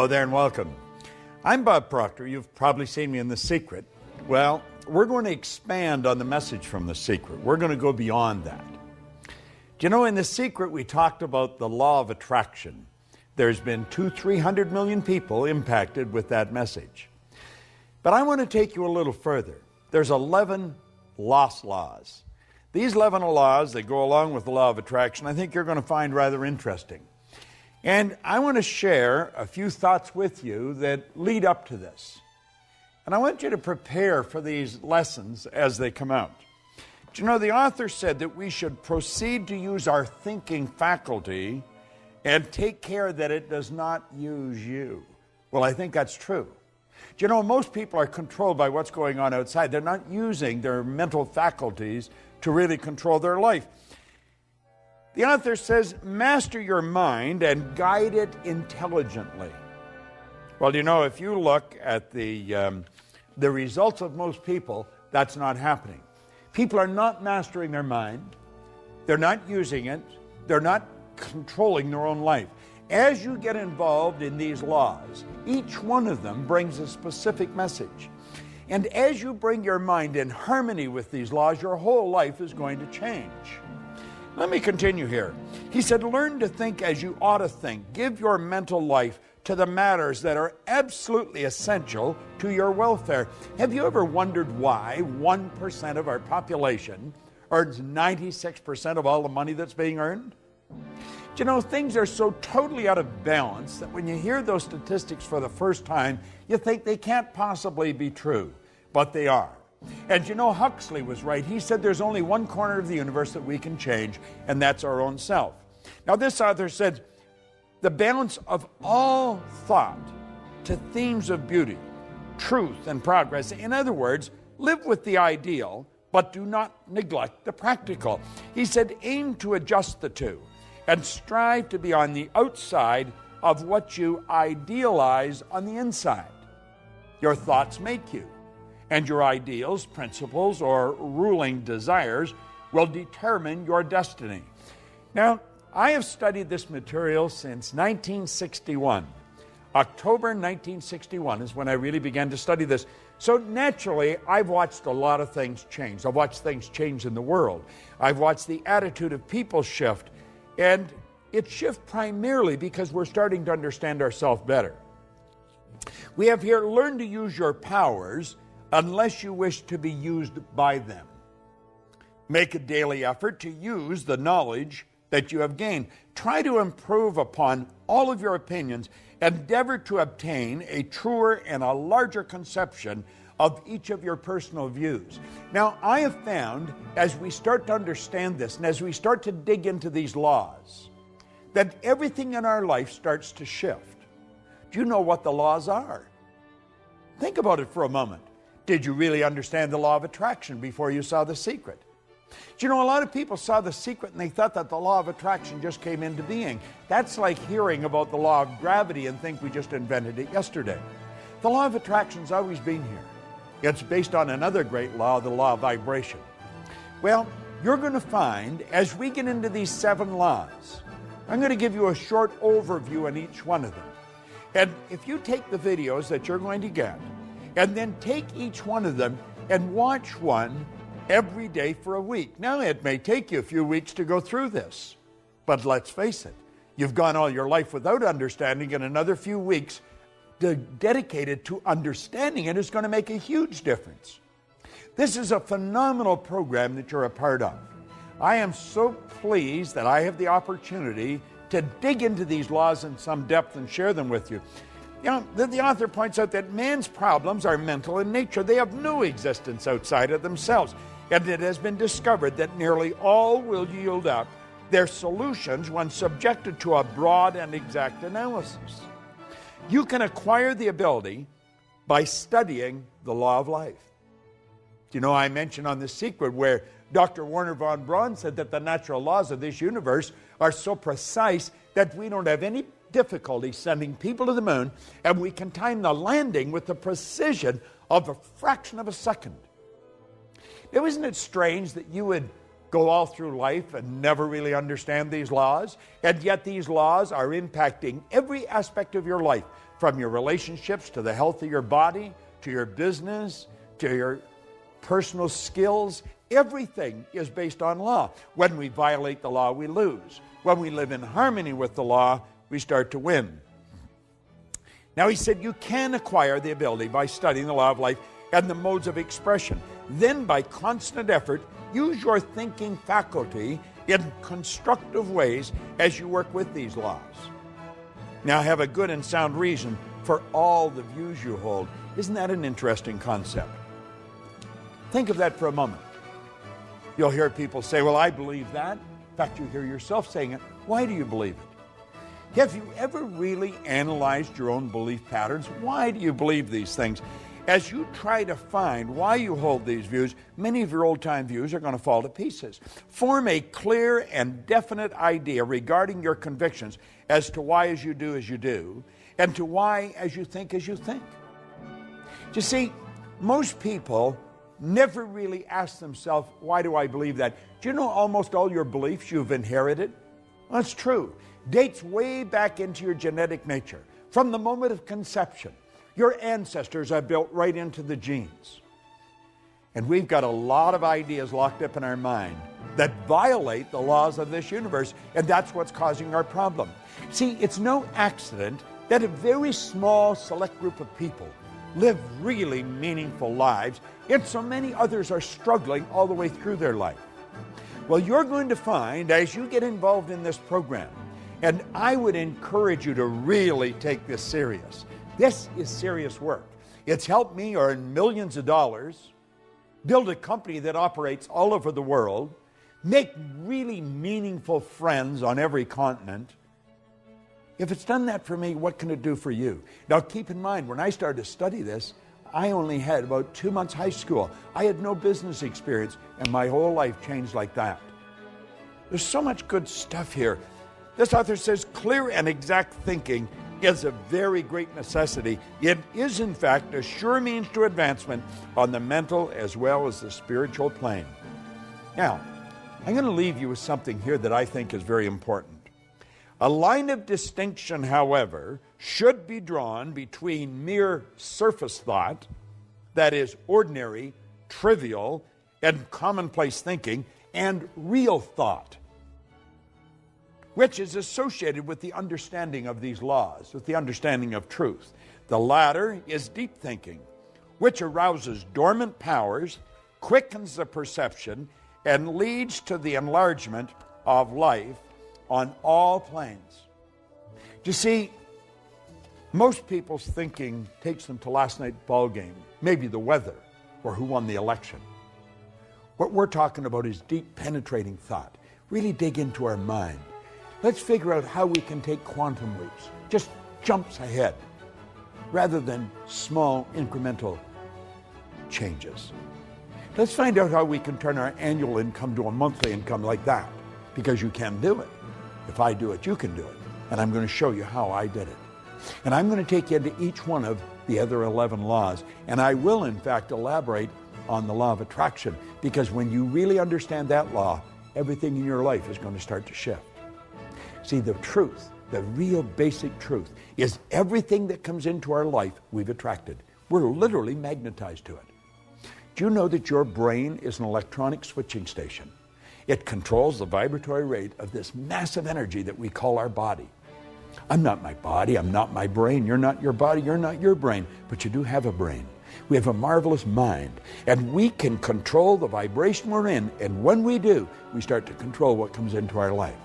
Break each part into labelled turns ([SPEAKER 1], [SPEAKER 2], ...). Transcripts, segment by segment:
[SPEAKER 1] Hello there and welcome. I'm Bob Proctor. You've probably seen me in The Secret. Well, we're going to expand on the message from The Secret. We're going to go beyond that. Do you know, in The Secret, we talked about the law of attraction. There's been 300 million people impacted with that message. But I want to take you a little further. There's 11 lost laws. These 11 laws that go along with the law of attraction, I think you're going to find rather interesting. And I want to share a few thoughts with you that lead up to this. And I want you to prepare for these lessons as they come out. Do you know, the author said that we should proceed to use our thinking faculty and take care that it does not use you. Well, I think that's true. Do you know, most people are controlled by what's going on outside. They're not using their mental faculties to really control their life. The author says, master your mind and guide it intelligently. Well, you know, if you look at the results of most people, that's not happening. People are not mastering their mind. They're not using it. They're not controlling their own life. As you get involved in these laws, each one of them brings a specific message. And as you bring your mind in harmony with these laws, your whole life is going to change. Let me continue here. He said, learn to think as you ought to think. Give your mental life to the matters that are absolutely essential to your welfare. Have you ever wondered why 1% of our population earns 96% of all the money that's being earned? Do you know, things are so totally out of balance that when you hear those statistics for the first time, you think they can't possibly be true, but they are. And you know, Huxley was right. He said there's only one corner of the universe that we can change, and that's our own self. Now, this author said, the balance of all thought to themes of beauty, truth, and progress. In other words, live with the ideal, but do not neglect the practical. He said, aim to adjust the two and strive to be on the outside of what you idealize on the inside. Your thoughts make you, and your ideals, principles, or ruling desires will determine your destiny. Now, I have studied this material since 1961. October 1961 is when I really began to study this. So naturally, I've watched a lot of things change. I've watched things change in the world. I've watched the attitude of people shift. And it shifts primarily because we're starting to understand ourselves better. We have here, learn to use your powers unless you wish to be used by them. Make a daily effort to use the knowledge that you have gained. Try to improve upon all of your opinions. Endeavor to obtain a truer and a larger conception of each of your personal views. Now, I have found, as we start to understand this, and as we start to dig into these laws, that everything in our life starts to shift. Do you know what the laws are? Think about it for a moment. Did you really understand the law of attraction before you saw The Secret? Do you know, a lot of people saw The Secret and they thought that the law of attraction just came into being. That's like hearing about the law of gravity and think we just invented it yesterday. The law of attraction's always been here. It's based on another great law, the law of vibration. Well, you're going to find, as we get into these 7 laws, I'm going to give you a short overview on each one of them. And if you take the videos that you're going to get, and then take each one of them and watch one every day for a week. Now, it may take you a few weeks to go through this, but let's face it, you've gone all your life without understanding, and another few weeks dedicated to understanding it is going to make a huge difference. This is a phenomenal program that you're a part of. I am so pleased that I have the opportunity to dig into these laws in some depth and share them with you. You know, the author points out that man's problems are mental in nature. They have no existence outside of themselves. And it has been discovered that nearly all will yield up their solutions when subjected to a broad and exact analysis. You can acquire the ability by studying the law of life. You know, I mentioned on The Secret where Dr. Werner von Braun said that the natural laws of this universe are so precise that we don't have any difficulty sending people to the moon, and we can time the landing with the precision of a fraction of a second. Now, isn't it strange that you would go all through life and never really understand these laws, and yet these laws are impacting every aspect of your life, from your relationships to the health of your body, to your business, to your personal skills. Everything is based on law. When we violate the law, we lose. When we live in harmony with the law, we start to win. Now he said you can acquire the ability by studying the law of life and the modes of expression. Then by constant effort, use your thinking faculty in constructive ways as you work with these laws. Now have a good and sound reason for all the views you hold. Isn't that an interesting concept? Think of that for a moment. You'll hear people say, well, I believe that. In fact, you hear yourself saying it. Why do you believe it? Have you ever really analyzed your own belief patterns? Why do you believe these things? As you try to find why you hold these views, many of your old-time views are going to fall to pieces. Form a clear and definite idea regarding your convictions as to why as you do, and to why as you think. You see, most people never really ask themselves, why do I believe that? Do you know almost all your beliefs you've inherited? Well, that's true. Dates way back into your genetic nature. From the moment of conception, your ancestors are built right into the genes. And we've got a lot of ideas locked up in our mind that violate the laws of this universe, and that's what's causing our problem. See, it's no accident that a very small select group of people live really meaningful lives, and so many others are struggling all the way through their life. Well, you're going to find as you get involved in this program, and I would encourage you to really take this serious. This is serious work. It's helped me earn millions of dollars, build a company that operates all over the world, make really meaningful friends on every continent. If it's done that for me, what can it do for you? Now keep in mind, when I started to study this, I only had about 2 months high school. I had no business experience, and my whole life changed like that. There's so much good stuff here. This author says clear and exact thinking is a very great necessity. It is, in fact, a sure means to advancement on the mental as well as the spiritual plane. Now, I'm going to leave you with something here that I think is very important. A line of distinction, however, should be drawn between mere surface thought, that is ordinary, trivial, and commonplace thinking, and real thought, which is associated with the understanding of these laws, with the understanding of truth. The latter is deep thinking, which arouses dormant powers, quickens the perception, and leads to the enlargement of life on all planes. You see, most people's thinking takes them to last night's ball game, maybe the weather, or who won the election. What we're talking about is deep penetrating thought. Really dig into our mind. Let's figure out how we can take quantum leaps, just jumps ahead, rather than small incremental changes. Let's find out how we can turn our annual income to a monthly income like that, because you can do it. If I do it, you can do it. And I'm going to show you how I did it. And I'm going to take you into each one of the other 11 laws. And I will, in fact, elaborate on the law of attraction, because when you really understand that law, everything in your life is going to start to shift. See, the truth, the real basic truth, is everything that comes into our life we've attracted. We're literally magnetized to it. Do you know that your brain is an electronic switching station? It controls the vibratory rate of this massive energy that we call our body. I'm not my body, I'm not my brain, you're not your body, you're not your brain, but you do have a brain. We have a marvelous mind, and we can control the vibration we're in, and when we do, we start to control what comes into our life.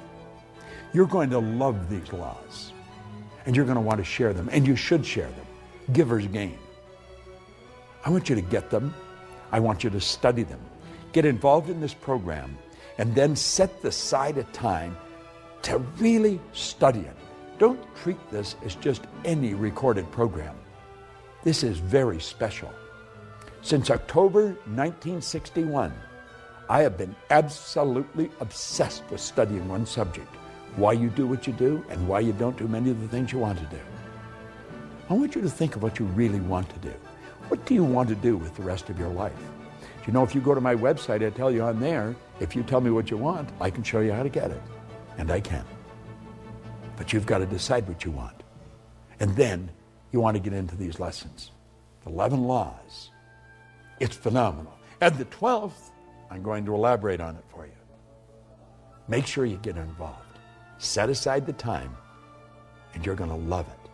[SPEAKER 1] You're going to love these laws, and you're going to want to share them, and you should share them. Givers gain. I want you to get them. I want you to study them. Get involved in this program, and then set aside a time to really study it. Don't treat this as just any recorded program. This is very special. Since October 1961, I have been absolutely obsessed with studying one subject: why you do what you do and why you don't do many of the things you want to do. I want you to think of what you really want to do. What do you want to do with the rest of your life? You know, if you go to my website, I tell you on there, if you tell me what you want, I can show you how to get it. And I can. But you've got to decide what you want. And then you want to get into these lessons. 11 laws. It's phenomenal. And the 12th, I'm going to elaborate on it for you. Make sure you get involved. Set aside the time, and you're going to love it.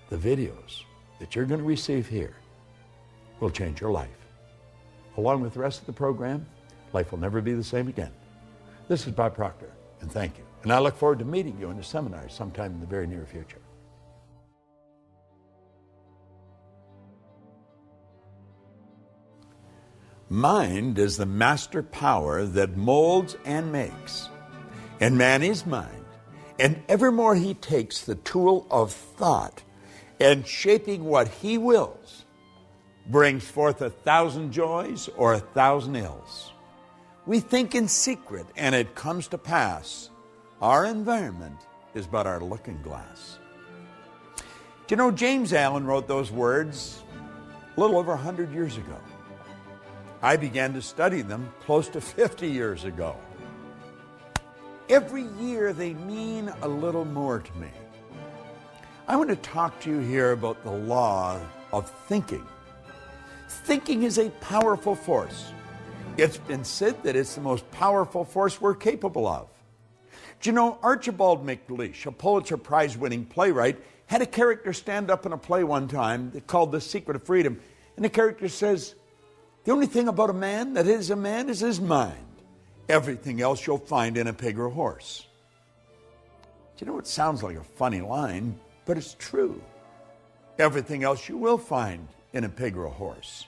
[SPEAKER 1] The videos that you're going to receive here will change your life. Along with the rest of the program, life will never be the same again. This is Bob Proctor, and thank you. And I look forward to meeting you in a seminar sometime in the very near future. Mind is the master power that molds and makes. And man is mind. And evermore he takes the tool of thought and shaping what he wills, brings forth 1,000 joys or 1,000 ills. We think in secret and it comes to pass. Our environment is but our looking glass. Do you know James Allen wrote those words a little over 100 years ago? I began to study them close to 50 years ago. Every year they mean a little more to me. I want to talk to you here about the law of thinking. Thinking is a powerful force. It's been said that it's the most powerful force we're capable of. Do you know Archibald MacLeish, a Pulitzer Prize-winning playwright, had a character stand up in a play one time called The Secret of Freedom. And the character says, the only thing about a man that is a man is his mind. Everything else you'll find in a pig or horse. Do you know, it sounds like a funny line, but it's true. Everything else you will find in a pig or a horse.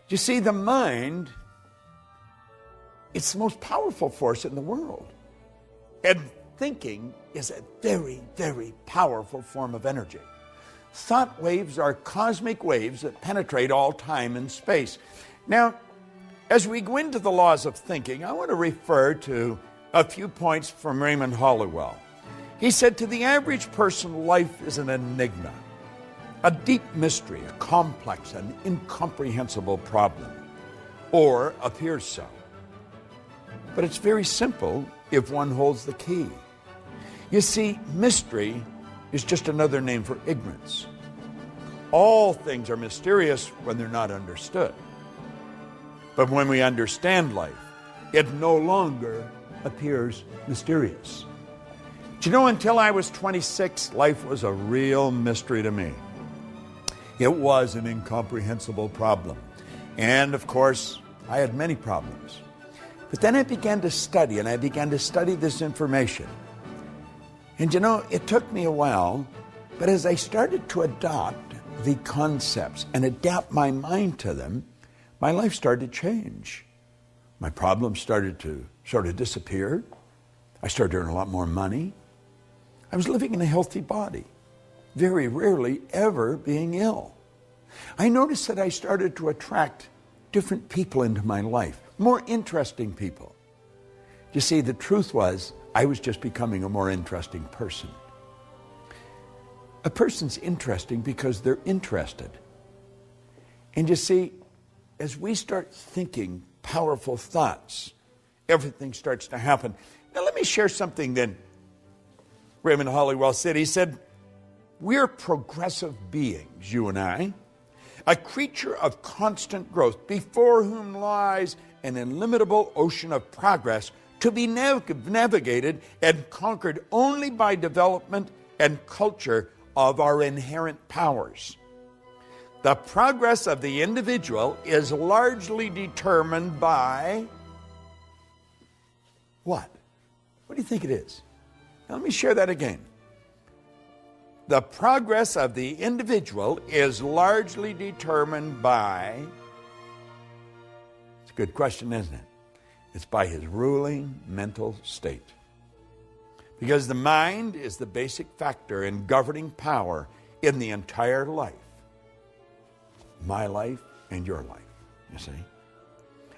[SPEAKER 1] You see, the mind, it's the most powerful force in the world. And thinking is a very, very powerful form of energy. Thought waves are cosmic waves that penetrate all time and space. Now, as we go into the laws of thinking, I want to refer to a few points from Raymond Halliwell. He said, to the average person, life is an enigma, a deep mystery, a complex and incomprehensible problem, or appears so. But it's very simple if one holds the key. You see, mystery is just another name for ignorance. All things are mysterious when they're not understood. But when we understand life, it no longer appears mysterious. Do you know, until I was 26, life was a real mystery to me. It was an incomprehensible problem. And of course, I had many problems. But then I began to study, and I began to study this information. And you know, it took me a while, but as I started to adopt the concepts and adapt my mind to them, my life started to change. My problems started to sort of disappear. I started to earn a lot more money. I was living in a healthy body, very rarely ever being ill. I noticed that I started to attract different people into my life, more interesting people. You see, the truth was, I was just becoming a more interesting person. A person's interesting because they're interested. And you see, as we start thinking powerful thoughts, everything starts to happen. Now let me share something that Raymond Halliwell said. He said, we're progressive beings, you and I, a creature of constant growth, before whom lies an illimitable ocean of progress, to be navigated and conquered only by development and culture of our inherent powers. The progress of the individual is largely determined by what? What do you think it is? Now, let me share that again. The progress of the individual is largely determined by, it's a good question, isn't it? It's by his ruling mental state. Because the mind is the basic factor in governing power in the entire life. My life and your life, you see.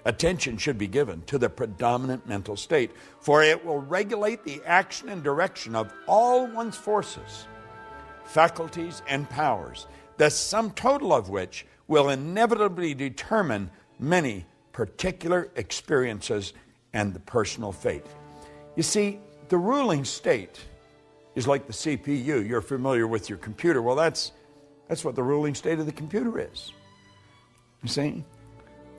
[SPEAKER 1] Attention should be given to the predominant mental state, for it will regulate the action and direction of all one's forces, faculties, and powers, the sum total of which will inevitably determine many particular experiences and the personal fate. You see, the ruling state is like the CPU. You're familiar with your computer. Well, that's what the ruling state of the computer is. You see?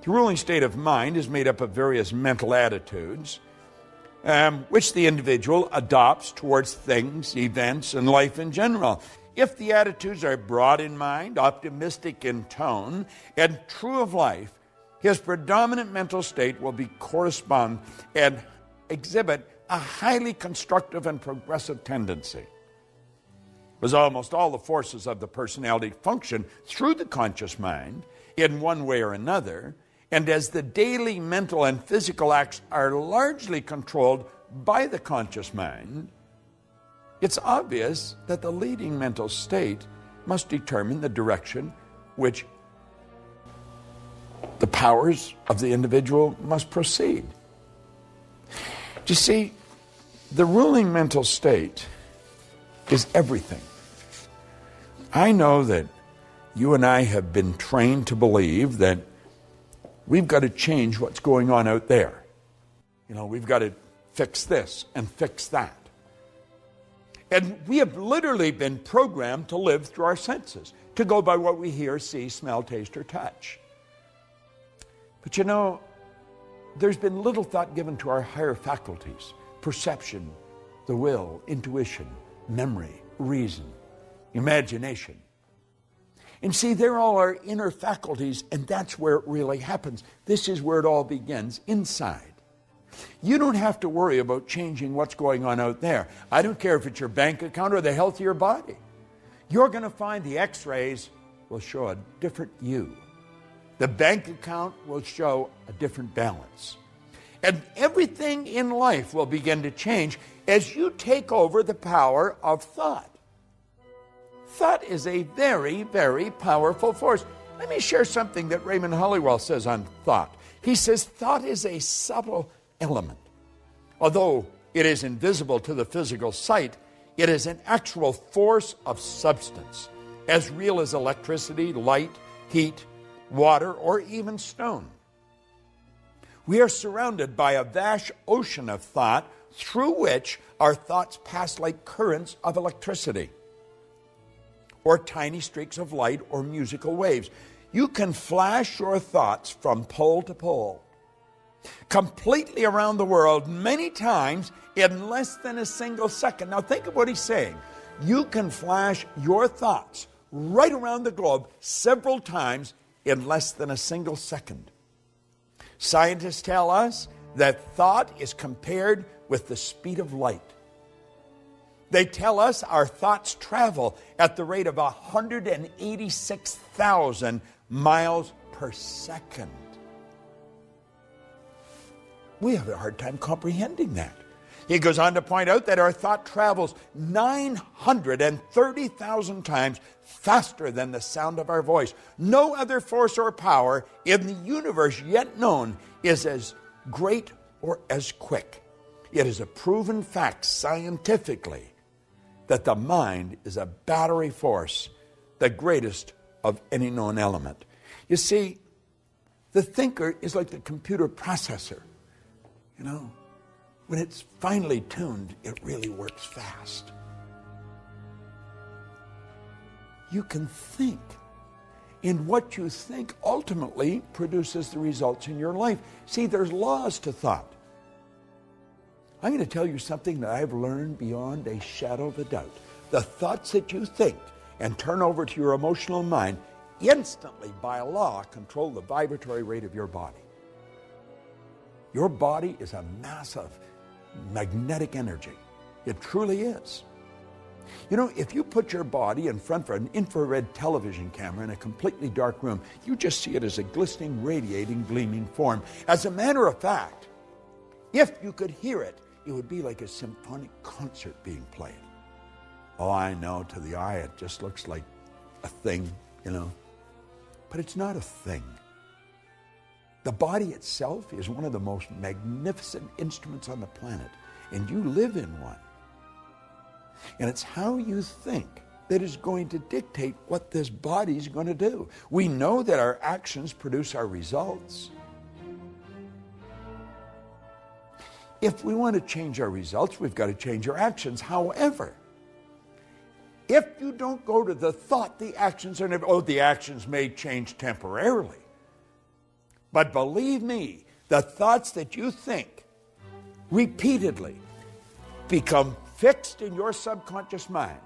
[SPEAKER 1] The ruling state of mind is made up of various mental attitudes, which the individual adopts towards things, events, and life in general. If the attitudes are broad in mind, optimistic in tone, and true of life, his predominant mental state will correspond and exhibit a highly constructive and progressive tendency. As almost all the forces of the personality function through the conscious mind in one way or another, and as the daily mental and physical acts are largely controlled by the conscious mind, it's obvious that the leading mental state must determine the direction which the powers of the individual must proceed. You see, the ruling mental state is everything. I know that you and I have been trained to believe that we've got to change what's going on out there. You know, we've got to fix this and fix that. And we have literally been programmed to live through our senses, to go by what we hear, see, smell, taste, or touch. But you know, there's been little thought given to our higher faculties: perception, the will, intuition, memory, reason, imagination. And see, they're all our inner faculties, and that's where it really happens. This is where it all begins, inside. You don't have to worry about changing what's going on out there. I don't care if it's your bank account or the health of your body. You're going to find the x-rays will show a different you. The bank account will show a different balance. And everything in life will begin to change as you take over the power of thought. Thought is a very, very powerful force. Let me share something that Raymond Hollywell says on thought. He says thought is a subtle element. Although it is invisible to the physical sight, it is an actual force of substance, as real as electricity, light, heat, water, or even stone. We are surrounded by a vast ocean of thought through which our thoughts pass like currents of electricity, or tiny streaks of light, or musical waves. You can flash your thoughts from pole to pole, completely around the world, many times in less than a single second. Now think of what he's saying. You can flash your thoughts right around the globe several times in less than a single second. Scientists tell us that thought is compared with the speed of light. They tell us our thoughts travel at the rate of 186,000 miles per second. We have a hard time comprehending that. He goes on to point out that our thought travels 930,000 times faster than the sound of our voice. No other force or power in the universe yet known is as great or as quick. It is a proven fact scientifically that the mind is a battery force, the greatest of any known element. You see, the thinker is like the computer processor. You know, when it's finely tuned, it really works fast. You can think, and what you think ultimately produces the results in your life. See, there's laws to thought. I'm going to tell you something that I've learned beyond a shadow of a doubt. The thoughts that you think and turn over to your emotional mind instantly, by law, control the vibratory rate of your body. Your body is a mass of magnetic energy. It truly is. You know, if you put your body in front of an infrared television camera in a completely dark room, you just see it as a glistening, radiating, gleaming form. As a matter of fact, if you could hear it, it would be like a symphonic concert being played. Oh, I know, to the eye it just looks like a thing, you know. But it's not a thing. The body itself is one of the most magnificent instruments on the planet, and you live in one. And it's how you think that is going to dictate what this body is going to do. We know that our actions produce our results. If we want to change our results, we've got to change our actions. However, If you don't go to the thought, the actions are never, the actions may change temporarily. But believe me, the thoughts that you think repeatedly become fixed in your subconscious mind.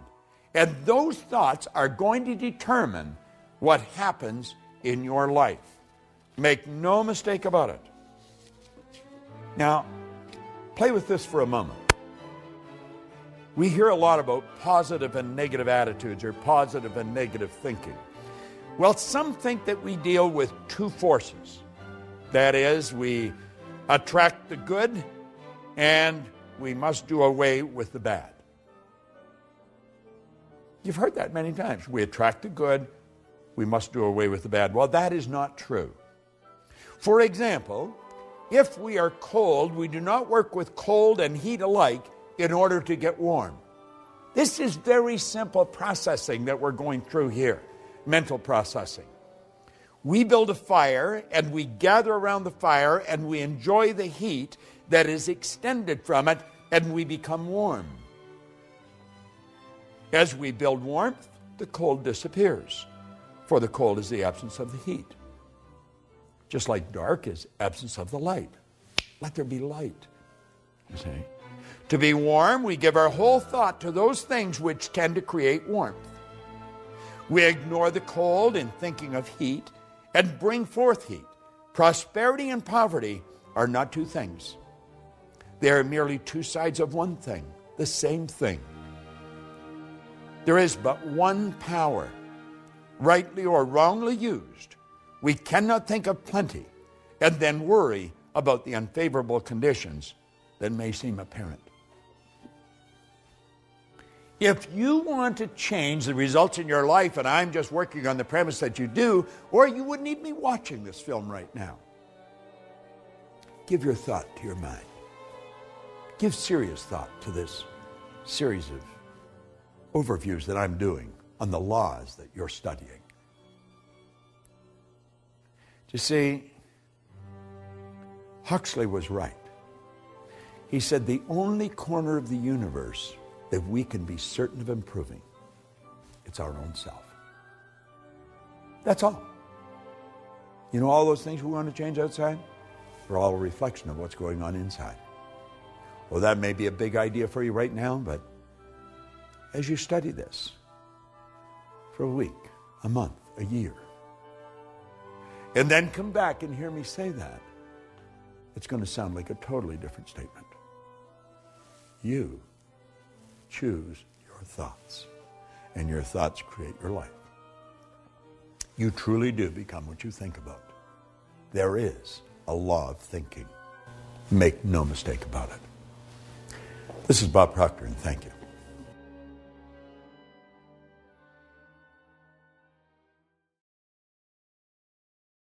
[SPEAKER 1] And those thoughts are going to determine what happens in your life. Make no mistake about it. Now, play with this for a moment. We hear a lot about positive and negative attitudes or positive and negative thinking. Well, some think that we deal with two forces. That is, we attract the good and we must do away with the bad. You've heard that many times. We attract the good, we must do away with the bad. Well, that is not true. For example, if we are cold, we do not work with cold and heat alike in order to get warm. This is very simple processing that we're going through here, mental processing. We build a fire and we gather around the fire and we enjoy the heat that is extended from it and we become warm. As we build warmth, the cold disappears, for the cold is the absence of the heat. Just like dark is absence of the light. Let there be light, you see. To be warm, we give our whole thought to those things which tend to create warmth. We ignore the cold in thinking of heat and bring forth heat. Prosperity and poverty are not two things. They are merely two sides of one thing, the same thing. There is but one power. Rightly or wrongly used, we cannot think of plenty and then worry about the unfavorable conditions that may seem apparent. If you want to change the results in your life, and I'm just working on the premise that you do, or you wouldn't even be watching this film right now, give your thought to your mind. Give serious thought to this series of overviews that I'm doing on the laws that you're studying. You see, Huxley was right. He said the only corner of the universe that we can be certain of improving, it's our own self. That's all. You know all those things we want to change outside? They're all a reflection of what's going on inside. Well, that may be a big idea for you right now, but as you study this for a week, a month, a year, and then come back and hear me say that, it's going to sound like a totally different statement. You choose your thoughts, and your thoughts create your life. You truly do become what you think about. There is a law of thinking. Make no mistake about it. This is Bob Proctor, and thank you.